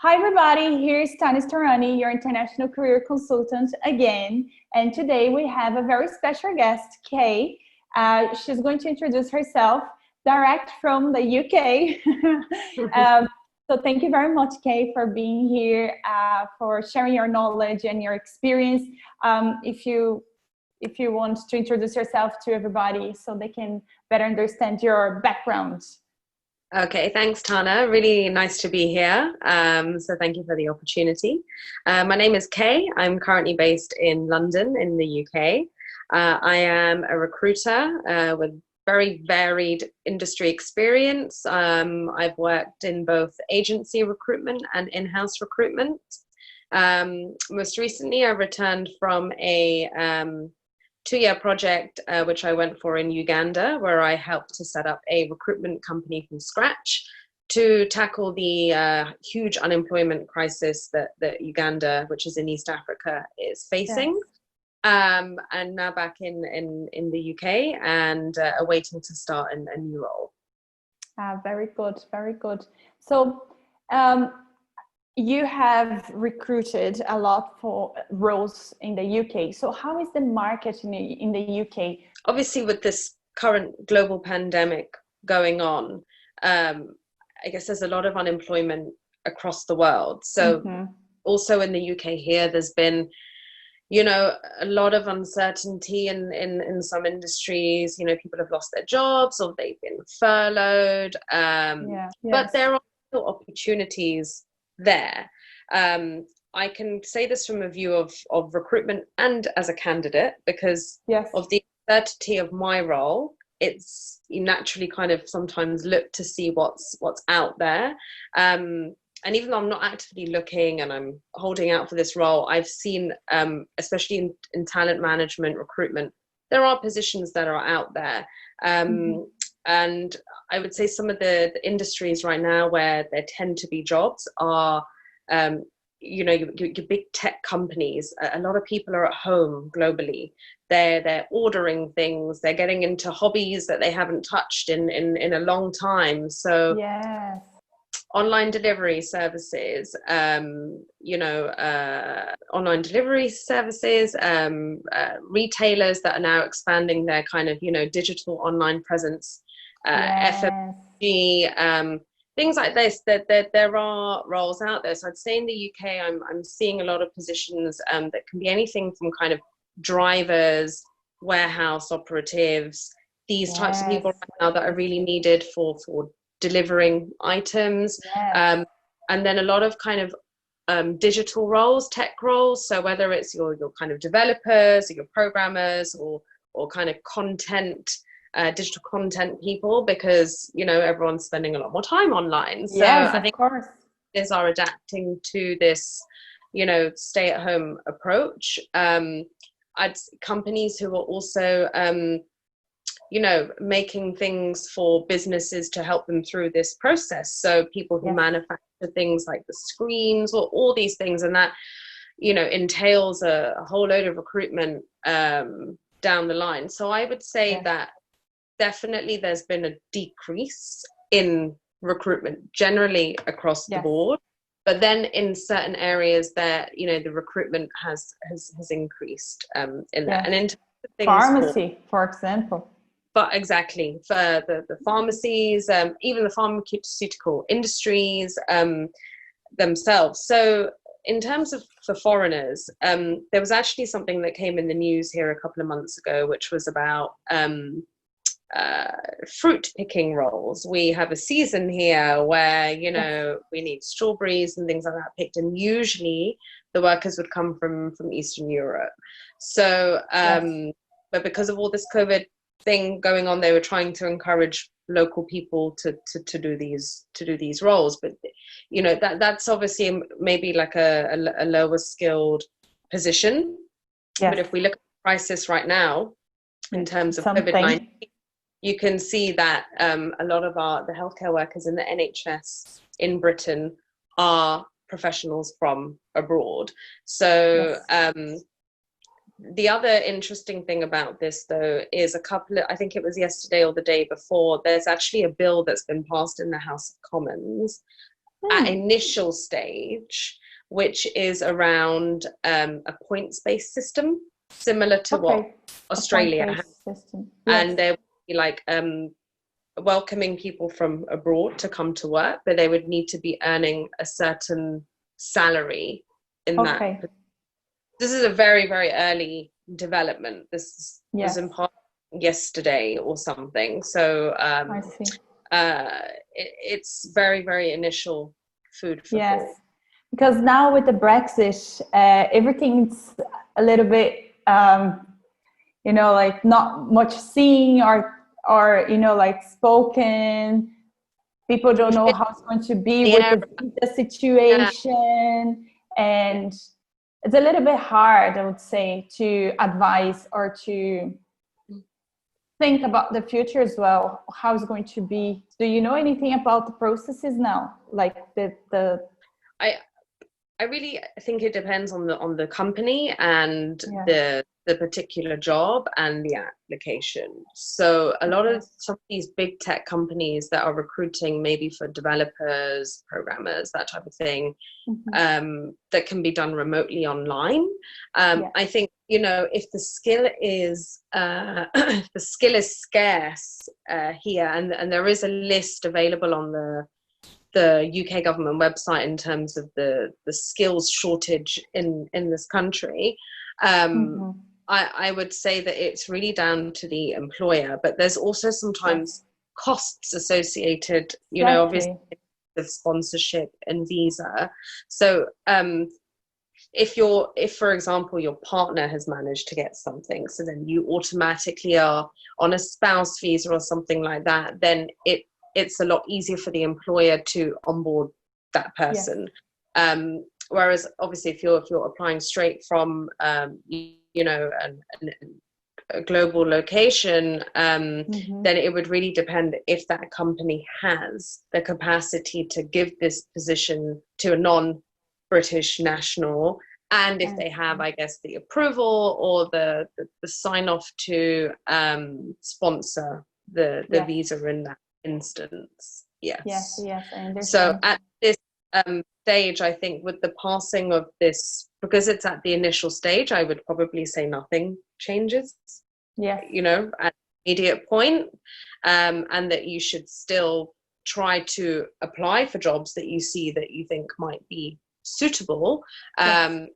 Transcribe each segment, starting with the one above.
Hi everybody, here's Storani, your international career consultant again. And today we have a very special guest, Kay. She's going to introduce herself direct from the UK. So thank you very much, Kay, for being here, for sharing your knowledge and your experience. If you want to introduce yourself to everybody so they can better understand your background. Okay, thanks, Tana. Really nice to be here. So thank you for the opportunity. My name is Kay. I'm currently based in London in the UK. I am a recruiter with very varied industry experience. I've worked in both agency recruitment and in-house recruitment. Most recently, I returned from a 2-year project, which I went for in Uganda, where I helped to set up a recruitment company from scratch to tackle the huge unemployment crisis that Uganda, which is in East Africa, is facing. Yes. And now back in the UK and awaiting to start a new role. Very good, very good. So you have recruited a lot for roles in the UK. So how is the market in the UK? Obviously, with this current global pandemic going on, I guess there's a lot of unemployment across the world. So also in the UK here, there's been, a lot of uncertainty in some industries. People have lost their jobs or they've been furloughed. But there are still opportunities there. I can say this from a view of recruitment and as a candidate, because of the uncertainty of my role. You naturally kind of sometimes look to see what's out there. And even though I'm not actively looking and I'm holding out for this role, I've seen, especially in talent management, recruitment, there are positions that are out there. And I would say some of the industries right now where there tend to be jobs are, your big tech companies. A lot of people are at home globally. They're ordering things. They're getting into hobbies that they haven't touched in a long time. So online delivery services, retailers that are now expanding their kind of, digital online presence, FMCG, things like this, that there are roles out there. So I'd say in the UK, I'm seeing a lot of positions that can be anything from kind of drivers, warehouse operatives, these types of people right now that are really needed for delivering items. And then a lot of kind of digital roles, tech roles. So whether it's your kind of developers or your programmers or kind of content, digital content people, because everyone's spending a lot more time online. So I think businesses are adapting to this stay at home approach. Companies who are also making things for businesses to help them through this process. So people who manufacture things like the screens or all these things, and that entails a whole load of recruitment down the line. So I would say that definitely there's been a decrease in recruitment generally across the board, but then in certain areas that the recruitment has increased in that. And in terms of things pharmacy, for example. But exactly, for the pharmacies, even the pharmaceutical industries themselves. So in terms of for foreigners, there was actually something that came in the news here a couple of months ago, which was about fruit picking roles. We have a season here where we need strawberries and things like that picked, and usually the workers would come from Eastern Europe. So but because of all this COVID thing going on, they were trying to encourage local people to do these roles. But that's obviously maybe like a lower skilled position. But if we look at the crisis right now in terms of COVID-19, you can see that a lot of the healthcare workers in the NHS in Britain are professionals from abroad. So the other interesting thing about this, though, is I think it was yesterday or the day before, there's actually a bill that's been passed in the House of Commons at initial stage, which is around a points-based system, similar to what Australia has. System. And Yes. there would be like welcoming people from abroad to come to work, but they would need to be earning a certain salary in that. This is a very, very early development. This was in part yesterday or something. So I see. it's very, very initial food for thought. Because now with the Brexit, everything's a little bit, like not much seen or like spoken. People don't know how it's going to be with the situation, and it's a little bit hard, I would say, to advise or to think about the future as well. How it's going to be. Do you know anything about the processes now, like the I really think it depends on the company and the particular job and the application. So a lot of some of these big tech companies that are recruiting maybe for developers, programmers, that type of thing, that can be done remotely online. I think, if the skill is scarce here, and there is a list available on the UK government website in terms of the skills shortage in this country, I would say that it's really down to the employer, but there's also sometimes costs associated, obviously with sponsorship and visa. So if for example your partner has managed to get something, so then you automatically are on a spouse visa or something like that, then it's a lot easier for the employer to onboard that person. Whereas obviously if you're applying straight from a global location, then it would really depend if that company has the capacity to give this position to a non-British national, and if they have, I guess, the approval or the sign off to sponsor the visa in that instance. Yes, I understand. So at this stage, I think with the passing of this, because it's at the initial stage, I would probably say nothing changes. At the immediate point, and that you should still try to apply for jobs that you see that you think might be suitable,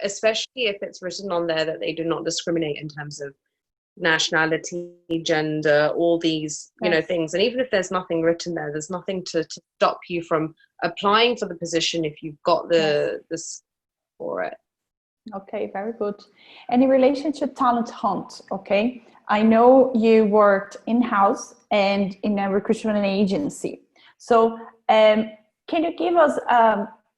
especially if it's written on there that they do not discriminate in terms of nationality, gender, all these things. And even if there's nothing written there, there's nothing to stop you from applying for the position if you've got the for it. Okay, very good. And in relation to talent hunt, I know you worked in-house and in a recruitment agency. So can you give us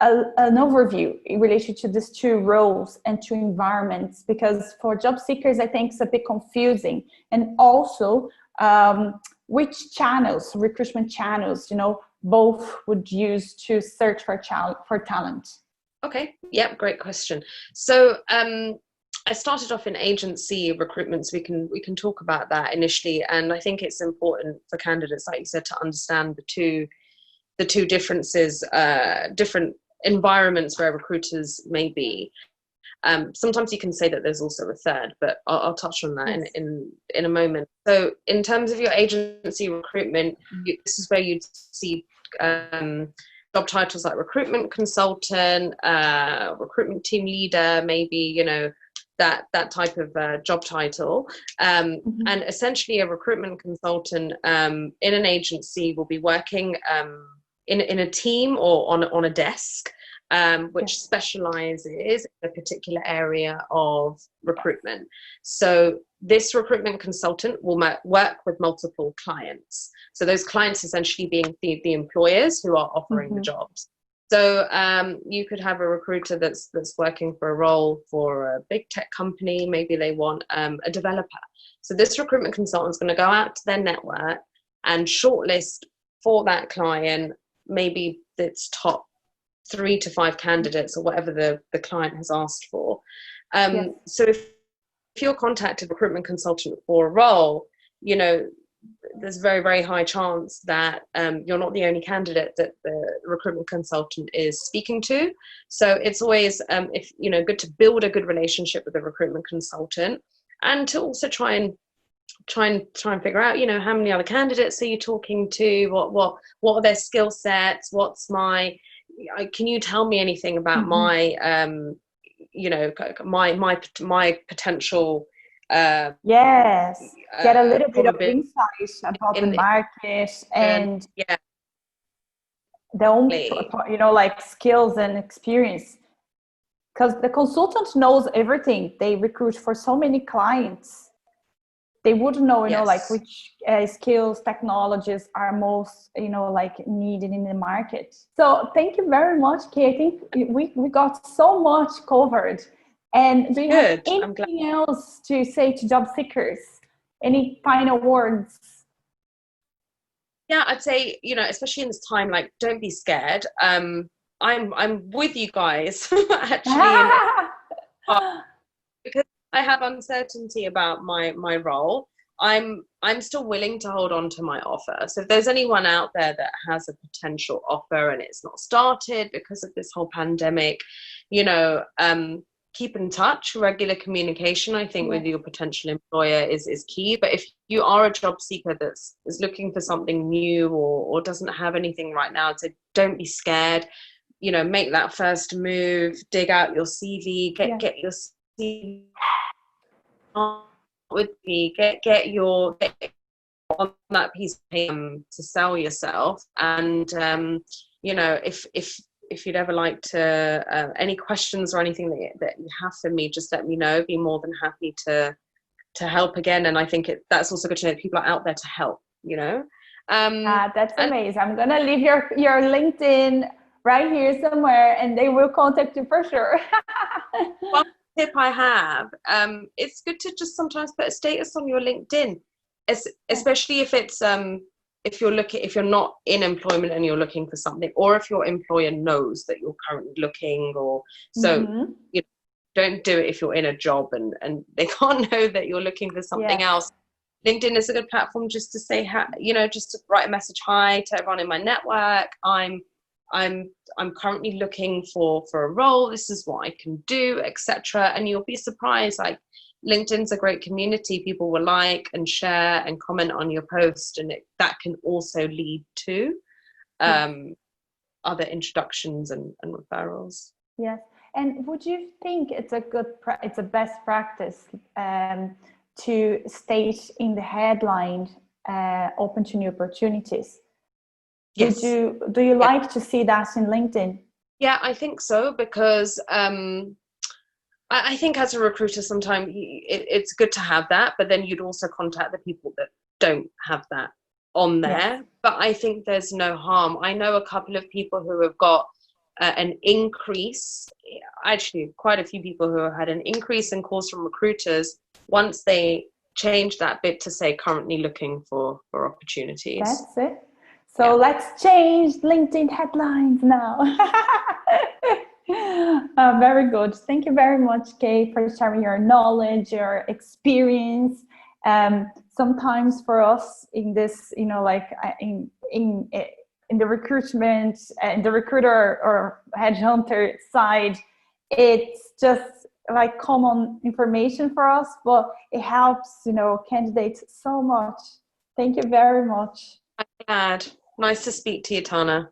an overview in relation to these two roles and two environments? Because for job seekers, I think it's a bit confusing. And also, which channels, recruitment channels, both would use to search for talent? Okay, great question. So I started off in agency recruitment, so we can talk about that initially. And I think it's important for candidates, like you said, to understand the two differences, different environments where recruiters may be. Sometimes you can say that there's also a third, but I'll touch on that in a moment. So in terms of your agency recruitment, this is where you'd see job titles like recruitment consultant, recruitment team leader, maybe, that type of job title. And essentially a recruitment consultant in an agency will be working in a team or on a desk, which specializes in a particular area of recruitment. So this recruitment consultant will work with multiple clients. So those clients essentially being the employers who are offering the jobs. So you could have a recruiter that's working for a role for a big tech company. Maybe they want a developer. So this recruitment consultant is going to go out to their network and shortlist for that client, maybe its top 3 to 5 candidates or whatever the client has asked for. So if you're contacted recruitment consultant for a role, there's very, very high chance that you're not the only candidate that the recruitment consultant is speaking to. So it's always, if good to build a good relationship with the recruitment consultant, and to also try and figure out, how many other candidates are you talking to? What are their skill sets? Can you tell me anything about my my potential? Yes, get a little bit of insight about the market and their own, like skills and experience. Because the consultant knows everything. They recruit for so many clients. They would know, like which skills, technologies are most, like needed in the market. So thank you very much, Kay. I think we got so much covered. And do you have anything else to say to job seekers? Any final words? Yeah, I'd say, especially in this time, like, don't be scared. I'm with you guys actually, because I have uncertainty about my role. I'm still willing to hold on to my offer. So if there's anyone out there that has a potential offer and it's not started because of this whole pandemic, keep in touch. Regular communication, I think, with your potential employer is key. But if you are a job seeker is looking for something new or doesn't have anything right now, so don't be scared. Make that first move, dig out your CV, get your CV with me, get on that piece of paper to sell yourself. And if you'd ever like to any questions or anything that you have for me, just let me know. Be more than happy to help again. And I think that's also good to know that people are out there to help. That's amazing. I'm gonna leave your LinkedIn right here somewhere, and they will contact you for sure. One tip I have, it's good to just sometimes put a status on your LinkedIn, especially if it's if you're not in employment and you're looking for something, or if your employer knows that you're currently looking, or don't do it if you're in a job and they can't know that you're looking for something else. LinkedIn is a good platform just to say, just to write a message, hi to everyone in my network. I'm currently looking for a role. This is what I can do, etc. And you'll be surprised. Like, LinkedIn's a great community. People will like and share and comment on your post, and that can also lead to other introductions and referrals. Yes. And would you think it's a best practice to state in the headline open to new opportunities? Yes. Do you like to see that in LinkedIn? Yeah, I think so, because I think as a recruiter, sometimes it's good to have that, but then you'd also contact the people that don't have that on there. Yes. But I think there's no harm. I know a couple of people who have got an increase, actually quite a few people who have had an increase in calls from recruiters once they change that bit to say currently looking for opportunities. That's it. So let's change LinkedIn headlines now. Very good. Thank you very much, Kay, for sharing your knowledge, your experience. Sometimes for us in this, like in the recruitment and the recruiter or headhunter side, it's just like common information for us, but it helps, candidates so much. Thank you very much. I'm glad. Nice to speak to you, Tana.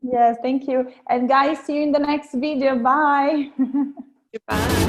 Yes, thank you. And guys, see you in the next video. Bye. Goodbye.